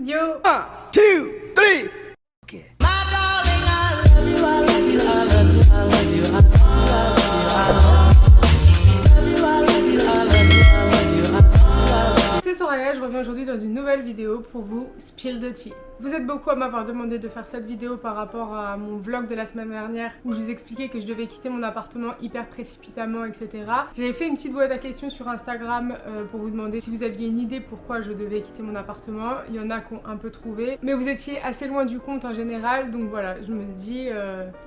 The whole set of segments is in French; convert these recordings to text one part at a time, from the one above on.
Yo! 1, 2, 3. Okay. C'est Soraya, je reviens aujourd'hui dans une nouvelle vidéo pour vous spill the tea. Vous êtes beaucoup à m'avoir demandé de faire cette vidéo par rapport à mon vlog de la semaine dernière où je vous expliquais que je devais quitter mon appartement hyper précipitamment, etc. J'avais fait une petite boîte à questions sur Instagram pour vous demander si vous aviez une idée pourquoi je devais quitter mon appartement. Il y en a qui ont un peu trouvé, mais vous étiez assez loin du compte en général, donc voilà, je me dis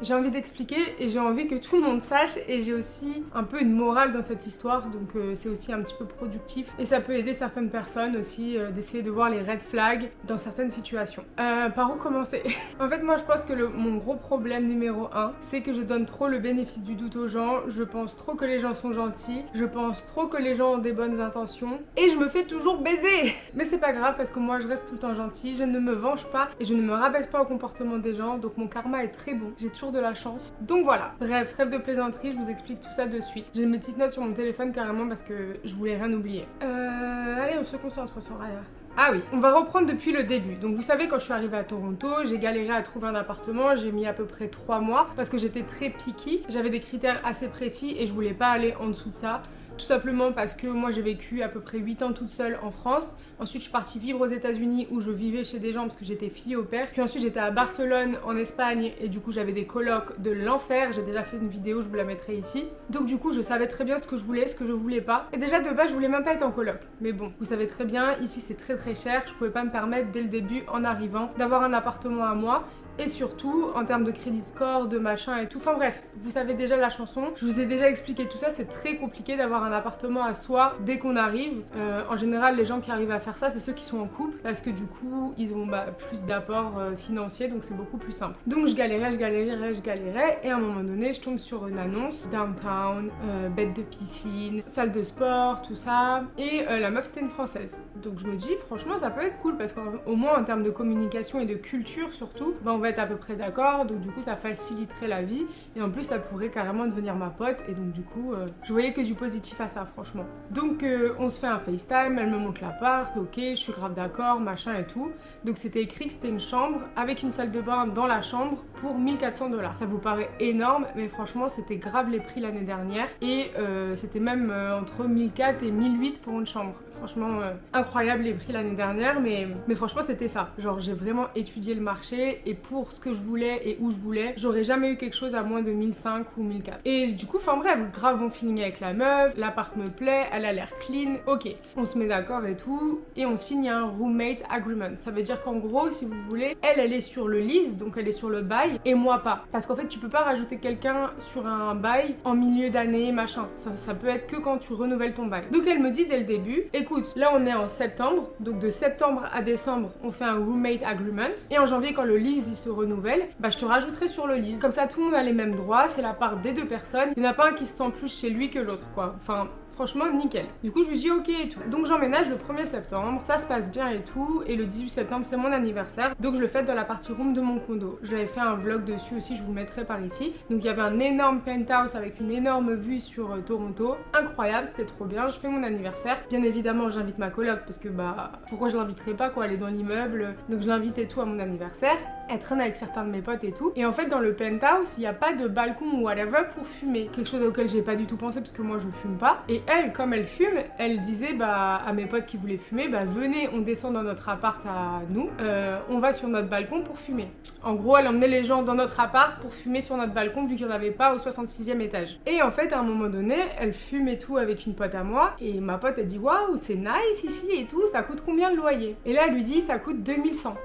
j'ai envie d'expliquer et j'ai envie que tout le monde sache, et j'ai aussi un peu une morale dans cette histoire, donc c'est aussi un petit peu productif et ça peut aider certaines personnes aussi d'essayer de voir les red flags dans certaines situations. Par où commencer? En fait, moi je pense que mon gros problème numéro 1, c'est que je donne trop le bénéfice du doute aux gens. Je pense trop que les gens sont gentils, je pense trop que les gens ont des bonnes intentions et je me fais toujours baiser. Mais c'est pas grave parce que moi je reste tout le temps gentille, je ne me venge pas et je ne me rabaisse pas au comportement des gens, donc mon karma est très bon, j'ai toujours de la chance. Donc voilà, bref, trêve de plaisanterie, je vous explique tout ça de suite. J'ai mes petites notes sur mon téléphone carrément parce que je voulais rien oublier. Allez, on se concentre sur Raya. Ah oui, on va reprendre depuis le début. Donc vous savez, quand je suis arrivée à Toronto, j'ai galéré à trouver un appartement, j'ai mis à peu près 3 mois parce que j'étais très picky, j'avais des critères assez précis et je voulais pas aller en dessous de ça. Tout simplement parce que moi j'ai vécu à peu près 8 ans toute seule en France. Ensuite je suis partie vivre aux États-Unis où je vivais chez des gens parce que j'étais fille au père. Puis ensuite j'étais à Barcelone en Espagne et du coup j'avais des colocs de l'enfer. J'ai déjà fait une vidéo, je vous la mettrai ici. Donc du coup je savais très bien ce que je voulais, ce que je voulais pas. Et déjà de base je voulais même pas être en coloc. Mais bon, vous savez très bien, ici c'est très très cher. Je pouvais pas me permettre dès le début en arrivant d'avoir un appartement à moi. Et surtout, en termes de crédit score, de machin et tout. Enfin bref, vous savez déjà la chanson. Je vous ai déjà expliqué tout ça. C'est très compliqué d'avoir un appartement à soi dès qu'on arrive. En général, les gens qui arrivent à faire ça, c'est ceux qui sont en couple. Parce que du coup, ils ont plus d'apports financiers. Donc c'est beaucoup plus simple. Donc je galérais. Et à un moment donné, je tombe sur une annonce. Downtown, bête de piscine, salle de sport, tout ça. Et la meuf, c'était une Française. Donc je me dis, franchement, ça peut être cool. Parce qu'au moins, en termes de communication et de culture surtout, on va être à peu près d'accord, donc du coup ça faciliterait la vie et en plus ça pourrait carrément devenir ma pote et donc du coup je voyais que du positif à ça franchement. Donc on se fait un FaceTime, elle me montre l'appart, ok, je suis grave d'accord, machin et tout. Donc c'était écrit que c'était une chambre avec une salle de bain dans la chambre pour 1400 $. Ça vous paraît énorme, mais franchement c'était grave les prix l'année dernière et c'était même entre 1400 et 1800 pour une chambre. Franchement incroyable les prix l'année dernière, mais franchement c'était ça. Genre j'ai vraiment étudié le marché et pour ce que je voulais et où je voulais, j'aurais jamais eu quelque chose à moins de 1500 ou 1400. Et du coup, enfin bref, grave bon feeling avec la meuf, l'appart me plaît, elle a l'air clean, ok. On se met d'accord et tout, et on signe un roommate agreement. Ça veut dire qu'en gros, si vous voulez, elle est sur le lease, donc elle est sur le bail, et moi pas. Parce qu'en fait, tu peux pas rajouter quelqu'un sur un bail en milieu d'année, machin. Ça peut être que quand tu renouvelles ton bail. Donc elle me dit dès le début, écoute, là on est en septembre, donc de septembre à décembre, on fait un roommate agreement, et en janvier quand le lease il se renouvelle, je te rajouterai sur le lease. Comme ça tout le monde a les mêmes droits, c'est la part des deux personnes. Il n'y en a pas un qui se sent plus chez lui que l'autre quoi. Enfin, franchement nickel. Du coup je lui dis ok et tout. Donc j'emménage le 1er septembre, ça se passe bien et tout, et le 18 septembre c'est mon anniversaire, donc je le fête dans la partie room de mon condo. J'avais fait un vlog dessus aussi, je vous le mettrai par ici. Donc il y avait un énorme penthouse avec une énorme vue sur Toronto, incroyable, c'était trop bien. Je fais mon anniversaire, bien évidemment j'invite ma coloc parce que pourquoi je l'inviterais pas quoi, elle est dans l'immeuble, donc je l'invite et tout à mon anniversaire. Elle traîne avec certains de mes potes et tout, et en fait dans le penthouse il n'y a pas de balcon ou whatever pour fumer, quelque chose auquel j'ai pas du tout pensé parce que moi je fume pas. Et elle, comme elle fume, elle disait à mes potes qui voulaient fumer, venez, on descend dans notre appart à nous, on va sur notre balcon pour fumer. En gros, elle emmenait les gens dans notre appart pour fumer sur notre balcon vu qu'il n'y en avait pas au 66e étage. Et en fait, à un moment donné, elle fume et tout avec une pote à moi, et ma pote elle dit waouh, c'est nice ici et tout, ça coûte combien le loyer? Et là, elle lui dit ça coûte 2100.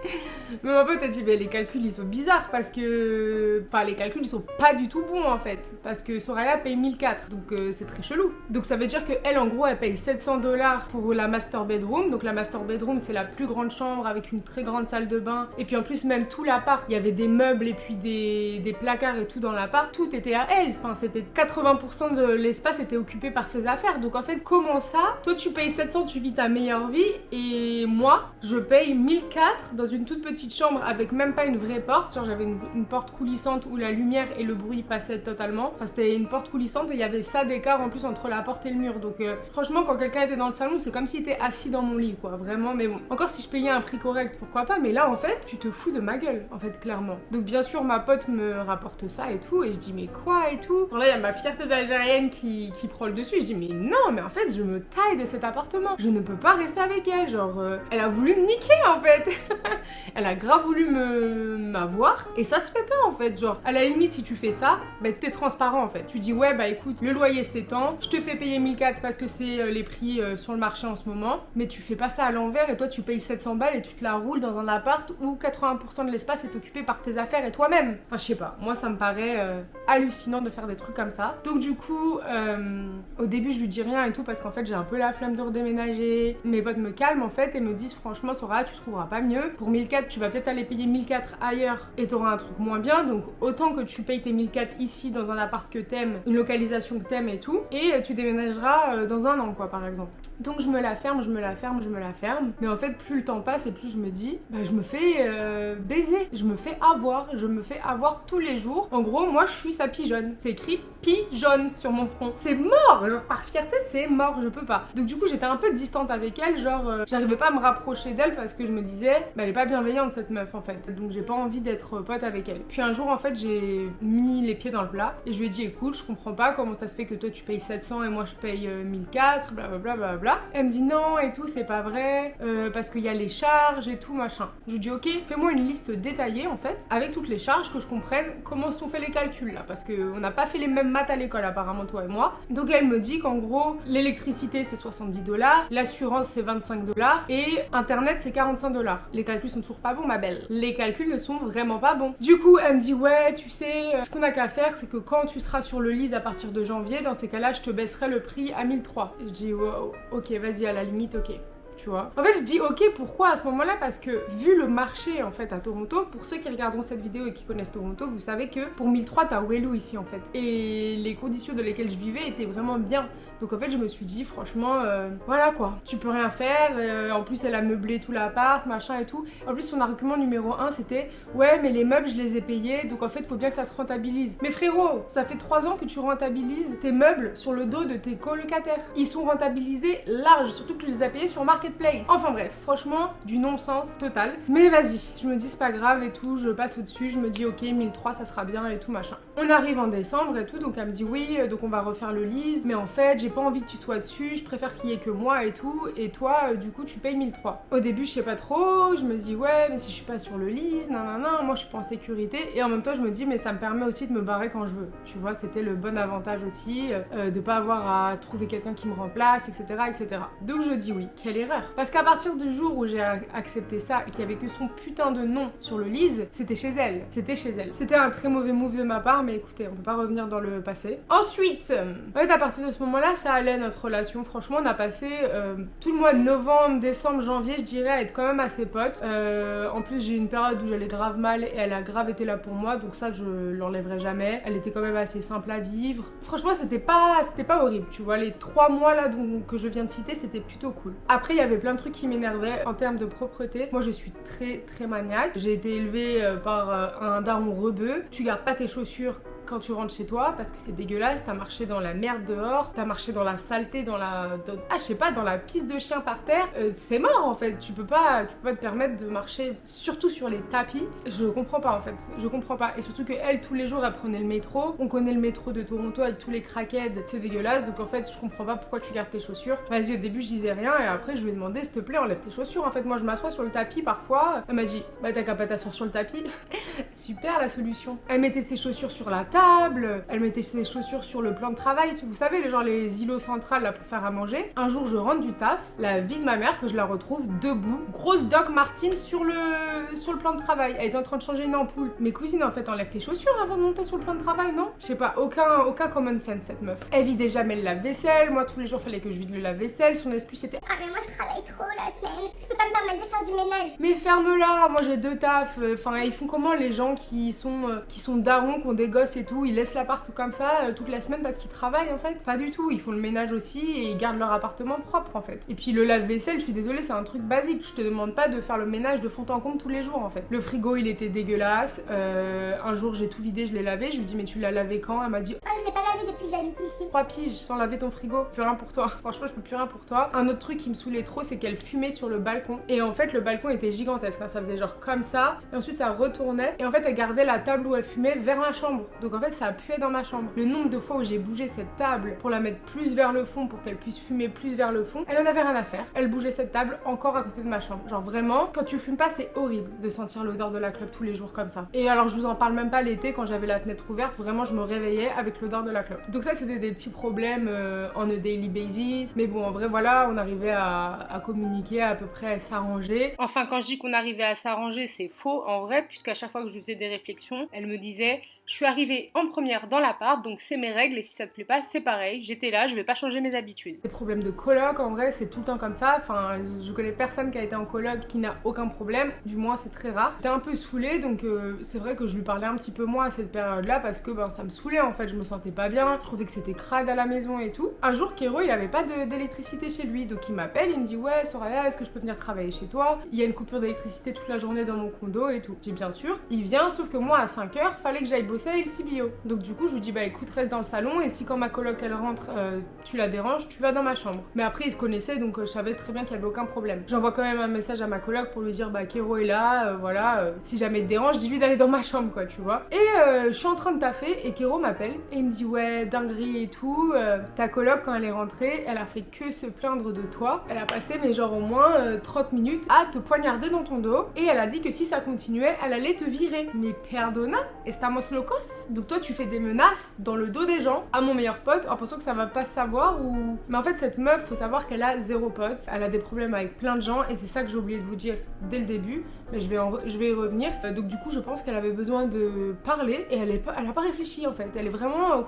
Mais ma pote elle dit les calculs ils sont bizarres parce que. Enfin, les calculs ils sont pas du tout bons en fait, parce que Soraya paye 1400, donc c'est très chelou. Donc ça veut dire que elle en gros elle paye 700 $ pour la master bedroom. Donc la master bedroom c'est la plus grande chambre avec une très grande salle de bain, et puis en plus même tout l'appart, il y avait des meubles et puis des placards et tout dans l'appart, tout était à elle. Enfin c'était 80% de l'espace était occupé par ses affaires. Donc en fait comment ça, toi tu payes 700, tu vis ta meilleure vie, et moi je paye 1400 dans une toute petite chambre avec même pas pas une vraie porte, genre j'avais une porte coulissante où la lumière et le bruit passaient totalement. Enfin c'était une porte coulissante et il y avait ça d'écart en plus entre la porte et le mur. Donc franchement quand quelqu'un était dans le salon, c'est comme s'il était assis dans mon lit quoi, vraiment. Mais bon, encore si je payais un prix correct, pourquoi pas, mais là en fait, tu te fous de ma gueule en fait clairement. Donc bien sûr ma pote me rapporte ça et tout et je dis mais quoi et tout. Alors là il y a ma fierté d'Algérienne qui prend le dessus et je dis mais non, mais en fait je me taille de cet appartement, je ne peux pas rester avec elle, genre elle a voulu me niquer en fait. Elle a grave voulu m'avoir et ça se fait pas en fait, genre à la limite si tu fais ça, bah t'es transparent en fait, tu dis ouais bah écoute le loyer c'est tant, je te fais payer 1004 parce que c'est les prix sur le marché en ce moment, mais tu fais pas ça à l'envers et toi tu payes 700 balles et tu te la roules dans un appart où 80% de l'espace est occupé par tes affaires et toi-même. Enfin je sais pas, moi ça me paraît hallucinant de faire des trucs comme ça. Donc du coup au début je lui dis rien et tout parce qu'en fait j'ai un peu la flemme de redéménager. Mes potes me calment en fait et me disent franchement Sora tu trouveras pas mieux. Pour 1004 tu vas peut-être aller payer 1004 ailleurs et t'auras un truc moins bien, donc autant que tu payes tes 1004 ici dans un appart que t'aimes, une localisation que t'aimes et tout, et tu déménageras dans un an quoi par exemple. Donc je me la ferme, mais en fait plus le temps passe et plus je me dis bah je me fais baiser, je me fais avoir tous les jours. En gros moi je suis sa pigeonne, c'est écrit pigeonne sur mon front, c'est mort, genre par fierté c'est mort, je peux pas. Donc du coup j'étais un peu distante avec elle, genre j'arrivais pas à me rapprocher d'elle parce que je me disais bah elle est pas bienveillante cette meuf en fait, donc j'ai pas envie d'être pote avec elle. Puis un jour en fait j'ai mis les pieds dans le plat et je lui ai dit écoute je comprends pas comment ça se fait que toi tu payes 700 et moi je paye 1004, blablabla. Elle me dit non et tout, c'est pas vrai, parce qu'il y a les charges et tout machin. Je lui dis ok, fais-moi une liste détaillée en fait, avec toutes les charges, que je comprenne comment sont faits les calculs là, parce qu'on n'a pas fait les mêmes maths à l'école apparemment toi et moi. Donc elle me dit qu'en gros, l'électricité c'est 70 $, l'assurance c'est 25 $ et internet c'est 45 $. Les calculs sont toujours pas bons ma belle. Les calculs ne sont vraiment pas bons. Du coup elle me dit ouais tu sais, ce qu'on a qu'à faire c'est que quand tu seras sur le lease à partir de janvier, dans ces cas-là je te baisserai le prix à 1003. Et je dis wow, ok vas-y à la limite ok. Tu vois. En fait je dis ok pourquoi à ce moment là, parce que vu le marché en fait à Toronto, pour ceux qui regarderont cette vidéo et qui connaissent Toronto, vous savez que pour 1003 t'as Wellou ici en fait, et les conditions dans lesquelles je vivais étaient vraiment bien. Donc en fait je me suis dit franchement voilà quoi, tu peux rien faire, en plus elle a meublé tout l'appart machin et tout. En plus son argument numéro 1 c'était ouais mais les meubles je les ai payés donc en fait faut bien que ça se rentabilise. Mais frérot, ça fait 3 ans que tu rentabilises tes meubles sur le dos de tes colocataires, ils sont rentabilisés large, surtout que tu les as payés sur Marketplace. Enfin bref, franchement du non-sens total. Mais vas-y, je me dis c'est pas grave et tout, je passe au-dessus, je me dis ok 1003 ça sera bien et tout machin. On arrive en décembre et tout, donc elle me dit oui, donc on va refaire le lease, mais en fait j'ai pas envie que tu sois dessus, je préfère qu'il y ait que moi et tout, et toi du coup tu payes 1003. Au début je sais pas trop, je me dis ouais mais si je suis pas sur le lease, nanana, moi je suis pas en sécurité, et en même temps je me dis mais ça me permet aussi de me barrer quand je veux, tu vois, c'était le bon avantage aussi, de pas avoir à trouver quelqu'un qui me remplace, etc. Donc je dis oui. Quelle erreur, parce qu'à partir du jour où j'ai accepté ça et qu'il y avait que son putain de nom sur le lease, c'était chez elle, c'était un très mauvais move de ma part, mais écoutez on peut pas revenir dans le passé. Ensuite en fait à partir de ce moment là ça allait notre relation, franchement on a passé tout le mois de novembre, décembre, janvier je dirais à être quand même assez potes. En plus j'ai eu une période où j'allais grave mal et elle a grave été là pour moi, donc ça je l'enlèverai jamais. Elle était quand même assez simple à vivre, franchement c'était pas horrible, tu vois, les 3 mois là que je viens de citer c'était plutôt cool. Après il y avait plein de trucs qui m'énervaient en termes de propreté. Moi je suis très maniaque, j'ai été élevée par un daron rebeu. Tu gardes pas tes chaussures quand tu rentres chez toi parce que c'est dégueulasse, t'as marché dans la merde dehors, t'as marché dans la saleté, dans la pisse de chien par terre, c'est mort en fait, tu peux pas te permettre de marcher surtout sur les tapis. Je comprends pas en fait, et surtout que elle tous les jours elle prenait le métro, on connaît le métro de Toronto avec tous les crackheads, c'est dégueulasse, donc en fait je comprends pas pourquoi tu gardes tes chaussures. Vas-y, au début je disais rien et après je lui ai demandé s'il te plaît enlève tes chaussures. En fait moi je m'assois sur le tapis parfois, elle m'a dit bah t'as qu'à pas t'asseoir sur le tapis. Super la solution. Elle mettait ses chaussures sur la table, elle mettait ses chaussures sur le plan de travail, vous savez les îlots centrales là pour faire à manger. Un jour je rentre du taf, la vie de ma mère que je la retrouve debout, grosse Doc Martens sur le plan de travail, elle était en train de changer une ampoule. Mais cousine en fait enlève tes chaussures avant de monter sur le plan de travail, non? Je sais pas, aucun common sense cette meuf. Elle vidait jamais le lave-vaisselle, moi tous les jours fallait que je vide le lave-vaisselle, son excuse c'était ah mais moi je travaille trop la semaine, je peux pas me permettre de faire du ménage. Mais ferme-la, moi j'ai 2 tafs, enfin ils font comment les gens gens qui sont darons, qui ont des gosses et tout, ils laissent l'appart comme ça toute la semaine parce qu'ils travaillent en fait. Pas du tout, ils font le ménage aussi et ils gardent leur appartement propre en fait. Et puis le lave-vaisselle, je suis désolée, c'est un truc basique. Je te demande pas de faire le ménage de fond en comble tous les jours en fait. Le frigo il était dégueulasse. Un jour j'ai tout vidé, je l'ai lavé. Je lui dis mais tu l'as lavé quand? Elle m'a dit ah je l'ai pas lavé depuis que j'habite ici. 3 piges sans laver ton frigo, plus rien pour toi. Franchement je peux plus rien pour toi. Un autre truc qui me saoulait trop, c'est qu'elle fumait sur le balcon. Et en fait le balcon était gigantesque, hein. Ça faisait genre comme ça. Et ensuite ça retournait. Et en fait elle gardait la table où elle fumait vers ma chambre. Donc en fait ça puait dans ma chambre. Le nombre de fois où j'ai bougé cette table pour la mettre plus vers le fond, pour qu'elle puisse fumer plus vers le fond, elle en avait rien à faire. Elle bougeait cette table encore à côté de ma chambre. Genre vraiment, quand tu fumes pas, c'est horrible de sentir l'odeur de la clope tous les jours comme ça. Et alors je vous en parle même pas l'été quand j'avais la fenêtre ouverte, vraiment je me réveillais avec l'odeur de la clope. Donc ça c'était des petits problèmes on a daily basis. Mais bon en vrai voilà, on arrivait à communiquer, à peu près à s'arranger. Enfin quand je dis qu'on arrivait à s'arranger, c'est faux en vrai, puisqu'à chaque fois que je lui faisais des réflexions, elle me disait je suis arrivée en première dans l'appart, donc c'est mes règles et si ça te plaît pas, c'est pareil, j'étais là, je vais pas changer mes habitudes. Les problèmes de coloc, en vrai, c'est tout le temps comme ça. Enfin, je connais personne qui a été en coloc qui n'a aucun problème, du moins c'est très rare. J'étais un peu saoulée, donc c'est vrai que je lui parlais un petit peu moins à cette période-là parce que ça me saoulait en fait, je me sentais pas bien, je trouvais que c'était crade à la maison et tout. Un jour, Kéro, il avait pas d'électricité chez lui, donc il m'appelle, il me dit ouais, Soraya, est-ce que je peux venir travailler chez toi? Il y a une coupure d'électricité toute la journée dans mon condo et tout. J'ai bien sûr, il vient, sauf que moi à 5h, fallait que j'aille bosser à Il Cibio. Donc du coup, je lui dis bah écoute, reste dans le salon et si quand ma coloc elle rentre, tu la déranges, tu vas dans ma chambre. Mais après, ils se connaissaient donc je savais très bien qu'il y avait aucun problème. J'envoie quand même un message à ma coloc pour lui dire bah Kéro est là, voilà, si jamais il te dérange, dis-lui d'aller dans ma chambre quoi, tu vois. Et je suis en train de taffer et Kéro m'appelle et il me dit ouais, dinguerie et tout, ta coloc quand elle est rentrée, elle a fait que se plaindre de toi. Elle a passé mais genre au moins 30 minutes à te poignarder dans ton dos et elle a dit que si ça continuait, elle allait te virer. Mais perdona, estamos locos? Donc toi tu fais des menaces dans le dos des gens à mon meilleur pote en pensant que ça va pas se savoir ou... Mais en fait cette meuf, faut savoir qu'elle a 0 pote, elle a des problèmes avec plein de gens et c'est ça que j'ai oublié de vous dire dès le début, mais je vais y revenir. Donc du coup je pense qu'elle avait besoin de parler et elle a pas réfléchi en fait, elle est vraiment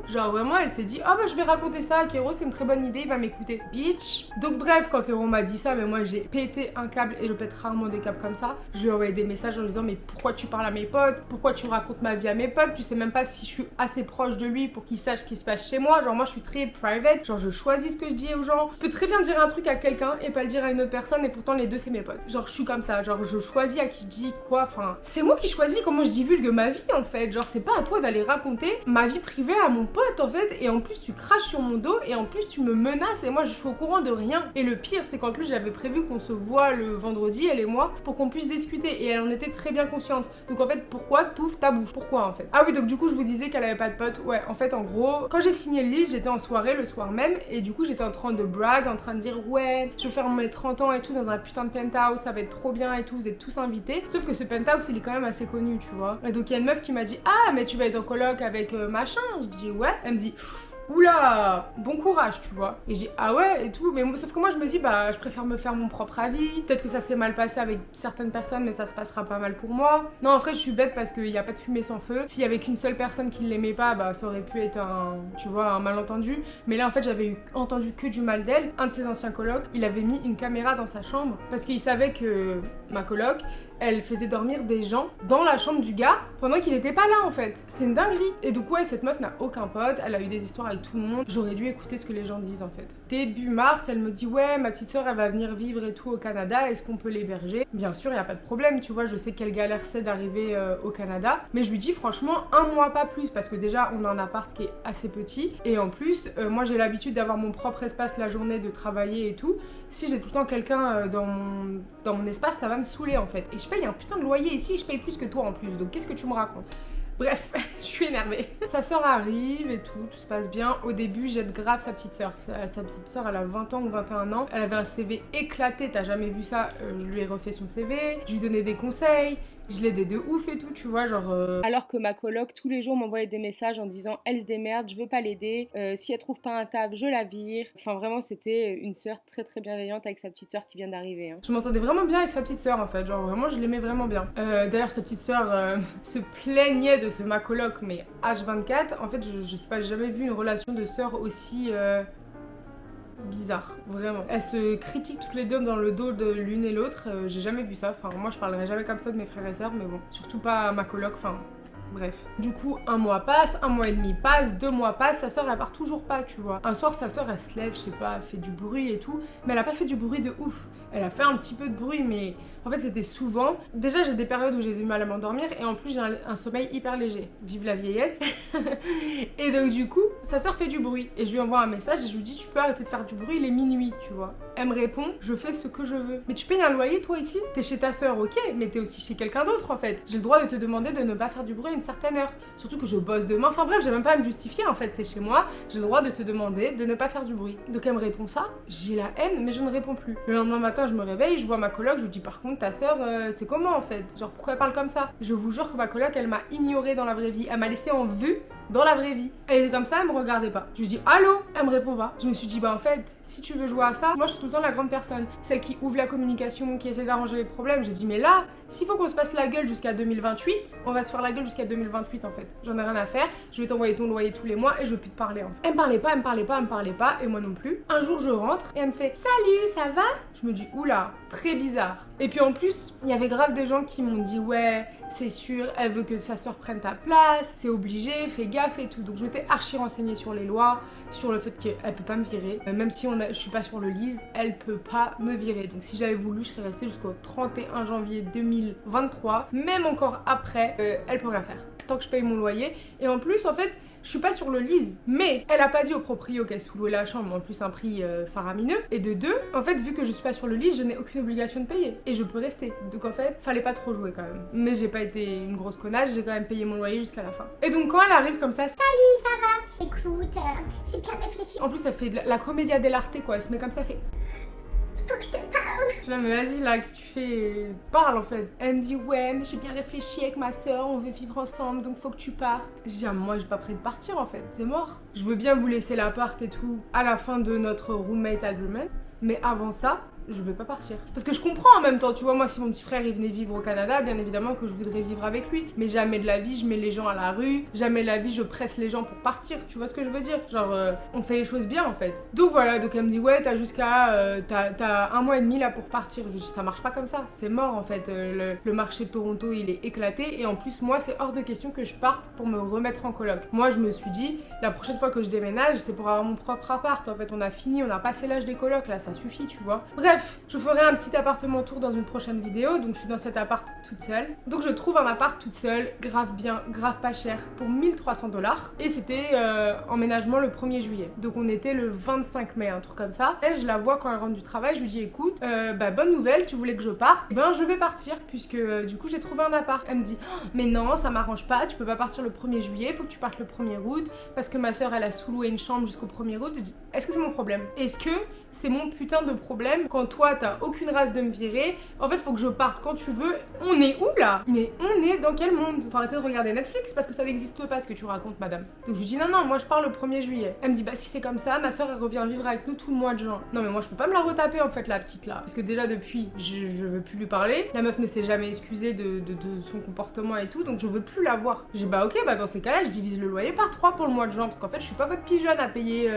genre vraiment elle s'est dit ah bah je vais raconter ça à Kéro, c'est une très bonne idée, il va m'écouter. Bitch. Donc bref, quand Kéro m'a dit ça, mais moi j'ai pété un câble et je pète rarement des câbles comme ça. Je lui ai envoyé des messages en lui disant mais pourquoi tu parles à mes potes, pourquoi tu racontes ma vie à mes potes, tu sais même pas si je suis assez proche de lui pour qu'il sache ce qui se passe chez moi. Genre moi je suis très private, genre je choisis ce que je dis aux gens. Je peux très bien dire un truc à quelqu'un et pas le dire à une autre personne et pourtant les deux c'est mes potes. Genre je suis comme ça, genre je choisis à qui je dis quoi, enfin c'est moi qui choisis comment je divulgue ma vie en fait. Genre c'est pas à toi d'aller raconter ma vie privée à mon pote en fait, et en plus tu craches sur mon dos et en plus tu me menaces et moi je suis au courant de rien. Et le pire c'est qu'en plus j'avais prévu qu'on se voit le vendredi, elle et moi, pour qu'on puisse discuter et elle en était très bien consciente. Donc en fait pourquoi t'ouvres ta bouche? Pourquoi en fait? Ah oui, donc du coup je vous disais qu'elle avait pas de pote. Ouais, en fait en gros quand j'ai signé le livre j'étais en soirée le soir même et du coup j'étais en train de brag, en train de dire ouais je vais faire mes 30 ans et tout dans un putain de penthouse, ça va être trop bien et tout, vous êtes tous invités. Sauf que ce penthouse il est quand même assez connu tu vois. Et donc il y a une meuf qui m'a dit ah mais tu vas être en coloc avec machin. Je dis ouais. Elle me dit oula, bon courage, tu vois. Et j'ai ah ouais et tout, mais sauf que moi je me dis bah je préfère me faire mon propre avis. Peut-être que ça s'est mal passé avec certaines personnes, mais ça se passera pas mal pour moi. Non, en fait je suis bête parce qu'il y a pas de fumée sans feu. S'il y avait qu'une seule personne qui l'aimait pas, bah ça aurait pu être tu vois, un malentendu. Mais là en fait j'avais entendu que du mal d'elle. Un de ses anciens colocs, il avait mis une caméra dans sa chambre parce qu'il savait que ma coloc, elle faisait dormir des gens dans la chambre du gars pendant qu'il était pas là en fait. C'est une dinguerie. Et donc ouais, cette meuf n'a aucun pote, elle a eu des histoires avec tout le monde. J'aurais dû écouter ce que les gens disent en fait. Début mars, elle me dit ouais, ma petite soeur elle va venir vivre et tout au Canada, est-ce qu'on peut l'héberger? Bien sûr, y a pas de problème, tu vois, je sais quelle galère c'est d'arriver au Canada, mais je lui dis franchement 1 mois pas plus parce que déjà on a un appart qui est assez petit et en plus moi j'ai l'habitude d'avoir mon propre espace la journée, de travailler et tout. Si j'ai tout le temps quelqu'un dans mon espace, ça va me saouler en fait. Et je paye un putain de loyer ici, je paye plus que toi en plus, donc qu'est-ce que tu me racontes? Bref, je suis énervée. Sa sœur arrive et tout se passe bien. Au début, j'aide grave sa petite sœur. Sa petite sœur, elle a 20 ans ou 21 ans. Elle avait un CV éclaté, t'as jamais vu ça. Je lui ai refait son CV, je lui donnais des conseils. Je l'aidais de ouf et tout, tu vois, genre... Alors que ma coloc, tous les jours, m'envoyait des messages en disant « Elle se démerde, je veux pas l'aider. Si elle trouve pas un taf, je la vire. » Enfin, vraiment, c'était une sœur très très bienveillante avec sa petite sœur qui vient d'arriver. Hein. Je m'entendais vraiment bien avec sa petite sœur, en fait. Genre, vraiment, je l'aimais vraiment bien. D'ailleurs, sa petite sœur se plaignait de ma coloc, mais H24. En fait, je sais pas, j'ai jamais vu une relation de sœur aussi... bizarre, vraiment. Elles se critiquent toutes les deux dans le dos de l'une et l'autre, j'ai jamais vu ça. Enfin, moi je parlerai jamais comme ça de mes frères et sœurs, mais bon, surtout pas à ma coloc, enfin... Bref. Du coup, 1 mois passe, 1 mois et demi passe, 2 mois passent, sa soeur elle part toujours pas, tu vois. Un soir, sa soeur elle se lève, je sais pas, elle fait du bruit et tout, mais elle a pas fait du bruit de ouf. Elle a fait un petit peu de bruit, mais en fait c'était souvent. Déjà j'ai des périodes où j'ai du mal à m'endormir et en plus j'ai un sommeil hyper léger. Vive la vieillesse. Et donc du coup, sa soeur fait du bruit et je lui envoie un message et je lui dis tu peux arrêter de faire du bruit, il est minuit, tu vois. Elle me répond je fais ce que je veux. Mais tu payes un loyer toi ici? T'es chez ta soeur, ok, mais t'es aussi chez quelqu'un d'autre en fait. J'ai le droit de te demander de ne pas faire du bruit à une certaine heure. Surtout que je bosse demain. Enfin bref, j'ai même pas à me justifier en fait, c'est chez moi. J'ai le droit de te demander de ne pas faire du bruit. Donc elle me répond ça, j'ai la haine mais je ne réponds plus. Le lendemain matin, je me réveille, je vois ma coloc, je lui dis par contre ta soeur c'est comment en fait? Genre pourquoi elle parle comme ça? Je vous jure que ma coloc elle m'a ignorée dans la vraie vie, elle m'a laissée en vue dans la vraie vie. Elle était comme ça, elle me regardait pas. Je lui dis allô? Elle me répond pas. Je me suis dit bah en fait, si tu veux jouer à ça, moi je suis tout le temps la grande personne, celle qui ouvre la communication, qui essaie d'arranger les problèmes. J'ai dit mais là, s'il faut qu'on se fasse la gueule jusqu'à 2028, on va se faire la gueule jusqu'à 2028 en fait. J'en ai rien à faire, je vais t'envoyer ton loyer tous les mois et je veux plus te parler en fait. Elle me parlait pas, elle me parlait pas, elle me parlait pas et moi non plus. Un jour je rentre et elle me fait salut, ça va? Je me dis oula, très bizarre. Et puis en plus, il y avait grave des gens qui m'ont dit ouais, c'est sûr, elle veut que sa soeur prenne ta place, c'est obligé, fais gaffe et tout. Donc je m'étais archi renseignée sur les lois, sur le fait qu'elle peut pas me virer. Même si je suis pas sur le lease, elle peut pas me virer. Donc si j'avais voulu, je serais restée jusqu'au 31 janvier 2023. Même encore après, elle peut rien faire. Tant que je paye mon loyer. Et en plus, en fait, je suis pas sur le lease, mais elle a pas dit au proprio qu'elle sous-louait la chambre, en plus un prix faramineux. Et de deux, en fait, vu que je suis pas sur le lease, je n'ai aucune obligation de payer. Et je peux rester. Donc en fait, fallait pas trop jouer quand même. Mais j'ai pas été une grosse connasse, j'ai quand même payé mon loyer jusqu'à la fin. Et donc quand elle arrive comme ça, Salut, ça va? Écoute, j'ai bien réfléchi. en plus elle fait de la commedia dell'arte quoi, elle se met comme ça, elle fait... Faut que je te parle. Je suis là, mais vas-y là, qu'est-ce que tu fais? Parle en fait. Elle me dit ouais, mais j'ai bien réfléchi avec ma soeur, on veut vivre ensemble, donc faut que tu partes. Je dis ah, moi je suis pas prête de partir en fait, c'est mort. Je veux bien vous laisser l'appart et tout à la fin de notre roommate agreement, mais avant ça, je veux pas partir. Parce que je comprends en même temps, tu vois, moi si mon petit frère il venait vivre au Canada, bien évidemment que je voudrais vivre avec lui. Mais jamais de la vie je mets les gens à la rue, jamais de la vie je presse les gens pour partir, tu vois ce que je veux dire? Genre, on fait les choses bien en fait. Donc voilà, donc elle me dit ouais, t'as jusqu'à... t'as 1 mois et demi là pour partir. Je dis ça marche pas comme ça, c'est mort en fait. Le marché de Toronto il est éclaté et en plus moi c'est hors de question que je parte pour me remettre en coloc. Moi je me suis dit, la prochaine fois que je déménage, c'est pour avoir mon propre appart. En fait on a fini, on a passé l'âge des colocs là, ça suffit, tu vois. Bref, je ferai un petit appartement tour dans une prochaine vidéo. Donc je suis dans cet appart toute seule. Donc je trouve un appart toute seule, grave bien, grave pas cher, pour 1300 $. Et c'était emménagement le 1er juillet. Donc on était le 25 mai, un truc comme ça. Et je la vois quand elle rentre du travail, je lui dis écoute, bonne nouvelle, tu voulais que je parte? Et ben je vais partir puisque du coup j'ai trouvé un appart. Elle me dit oh, mais non, ça m'arrange pas, tu peux pas partir le 1er juillet, faut que tu partes le 1er août parce que ma soeur elle a sous-loué une chambre jusqu'au 1er août. Je dis est-ce que c'est mon problème? Est-ce que c'est mon putain de problème quand toi t'as aucune race de me virer? En fait faut que je parte quand tu veux. On est où là? Mais on est dans quel monde? Faut arrêter de regarder Netflix parce que ça n'existe pas ce que tu racontes madame. Donc je lui dis non non, moi je pars le 1er juillet. Elle me dit bah si c'est comme ça, ma soeur elle revient vivre avec nous tout le mois de juin. Non mais moi je peux pas me la retaper en fait la petite là. Parce que déjà depuis je veux plus lui parler. La meuf ne s'est jamais excusée de son comportement et tout, donc je veux plus la voir. J'ai bah ok, bah dans ces cas là je divise le loyer par 3 pour le mois de juin parce qu'en fait je suis pas votre pigeonne à payer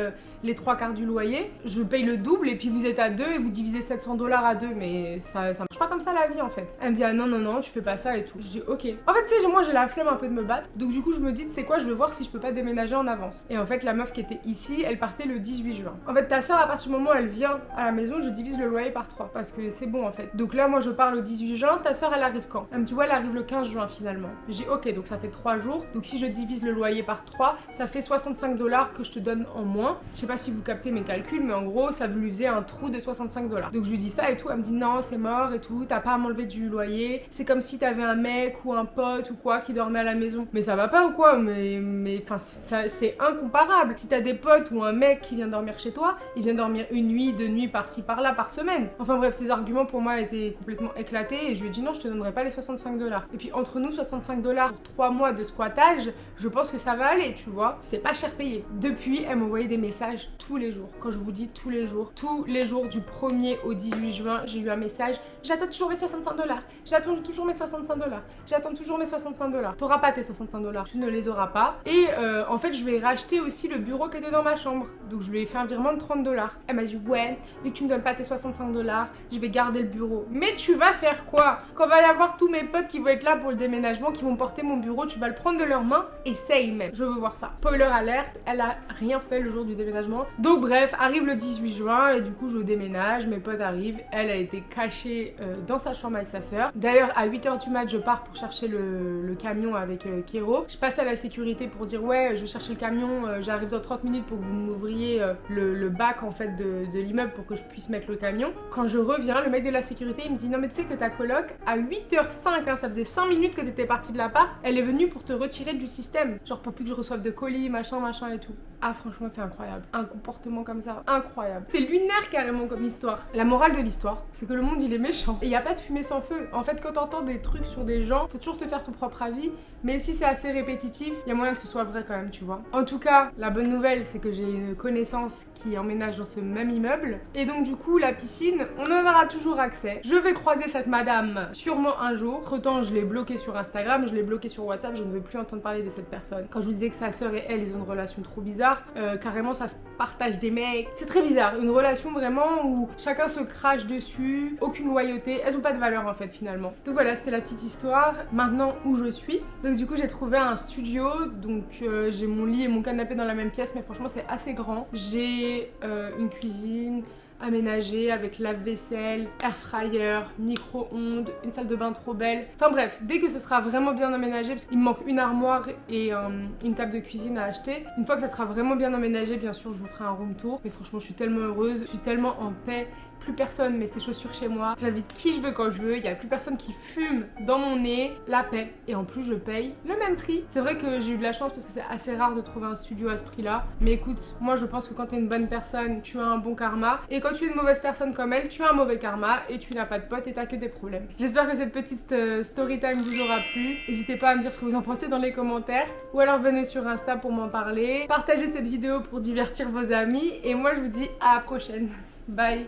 les 3/4 du loyer. Je paye le double et puis vous êtes à 2 et vous divisez 700 $ à 2, mais ça marche pas comme ça la vie en fait. Elle me dit ah non non non, tu fais pas ça et tout. Je dis ok. En fait tu sais, moi j'ai la flemme un peu de me battre, donc du coup je me dis tu sais quoi, je vais voir si je peux pas déménager en avance. Et en fait la meuf qui était ici, elle partait le 18 juin. En fait ta soeur à partir du moment où elle vient à la maison, je divise le loyer par 3 parce que c'est bon en fait. Donc là moi je pars le 18 juin, ta soeur elle arrive quand? Elle me dit ouais, elle arrive le 15 juin finalement. J'ai ok, donc ça fait 3 jours, donc si je divise le loyer par 3, ça fait 65 $ que je te donne en moins. Je sais pas si vous captez mes calculs, mais en gros ça lui faisait un trou de 65 $. Donc je lui dis ça et tout, elle me dit non c'est mort et tout, t'as pas à m'enlever du loyer, c'est comme si t'avais un mec ou un pote ou quoi qui dormait à la maison. Mais ça va pas ou quoi? Mais enfin c'est incomparable. Si t'as des potes ou un mec qui vient dormir chez toi, il vient dormir une nuit, 2 nuits par-ci par-là par semaine. Enfin bref, ces arguments pour moi étaient complètement éclatés et je lui ai dit non, je te donnerai pas les 65 $. Et puis entre nous 65 $ pour 3 mois de squattage, je pense que ça va aller, tu vois. C'est pas cher payé. Depuis, elle m'envoyait des messages tous les jours. Quand je vous dis tous les jours, jours. Tous les jours du 1er au 18 juin, j'ai eu un message. J'attends toujours mes 65 $. J'attends toujours mes 65 $. J'attends toujours mes 65 $. T'auras pas tes 65 $. Tu ne les auras pas. Et en fait, je lui ai racheté aussi le bureau qui était dans ma chambre. Donc, je lui ai fait un virement de 30 $. Elle m'a dit, ouais, vu que tu me donnes pas tes 65 $, je vais garder le bureau. Mais tu vas faire quoi? Quand va y avoir tous mes potes qui vont être là pour le déménagement, qui vont porter mon bureau, tu vas le prendre de leurs mains? Essaye même. Je veux voir ça. Spoiler alerte, elle a rien fait le jour du déménagement. Donc, bref, arrive le 18 juin et du coup, je déménage. Mes potes arrivent. Elle a été cachée dans sa chambre avec sa sœur. D'ailleurs, à 8h du mat, je pars pour chercher le camion avec Kéro. Je passe à la sécurité pour dire ouais, je vais chercher le camion, j'arrive dans 30 minutes pour que vous m'ouvriez le bac en fait de l'immeuble pour que je puisse mettre le camion. Quand je reviens, le mec de la sécurité il me dit non mais tu sais que ta coloc à 8h05, hein, ça faisait 5 minutes que t'étais partie de l'appart, elle est venue pour te retirer du système. Genre pas plus que je reçoive de colis, machin et tout. Ah franchement c'est incroyable. Un comportement comme ça, incroyable. C'est lunaire carrément comme histoire. La morale de l'histoire, c'est que le monde il est méchant. Et il n'y a pas de fumée sans feu. En fait quand t'entends des trucs sur des gens, faut toujours te faire ton propre avis. Mais si c'est assez répétitif, il y a moyen que ce soit vrai quand même, tu vois. En tout cas, la bonne nouvelle, c'est que j'ai une connaissance qui emménage dans ce même immeuble. Et donc du coup, la piscine, on en aura toujours accès. Je vais croiser cette madame sûrement un jour. Entre-temps, je l'ai bloquée sur Instagram, je l'ai bloquée sur WhatsApp, je ne veux plus entendre parler de cette personne. Quand je vous disais que sa sœur et elle, ils ont une relation trop bizarre, carrément ça se partage des mecs. C'est très bizarre, une relation vraiment où chacun se crache dessus, aucune loyauté, elles ont pas de valeur en fait finalement. Donc voilà, c'était la petite histoire. Maintenant, où je suis. Donc du coup j'ai trouvé un studio, donc j'ai mon lit et mon canapé dans la même pièce, mais franchement c'est assez grand. J'ai une cuisine aménagée avec lave-vaisselle, air fryer, micro-ondes, une salle de bain trop belle. Enfin bref, dès que ce sera vraiment bien aménagé, parce qu'il me manque une armoire et une table de cuisine à acheter. Une fois que ça sera vraiment bien aménagé, bien sûr je vous ferai un room tour. Mais franchement je suis tellement heureuse, je suis tellement en paix. Plus personne met ses chaussures chez moi, j'invite qui je veux quand je veux, il n'y a plus personne qui fume dans mon nez, la paix. Et en plus je paye le même prix. C'est vrai que j'ai eu de la chance parce que c'est assez rare de trouver un studio à ce prix là. Mais écoute, moi je pense que quand t'es une bonne personne, tu as un bon karma. Et quand tu es une mauvaise personne comme elle, tu as un mauvais karma et tu n'as pas de potes et t'as que des problèmes. J'espère que cette petite story time vous aura plu. N'hésitez pas à me dire ce que vous en pensez dans les commentaires. Ou alors venez sur Insta pour m'en parler. Partagez cette vidéo pour divertir vos amis. Et moi je vous dis à la prochaine. Bye.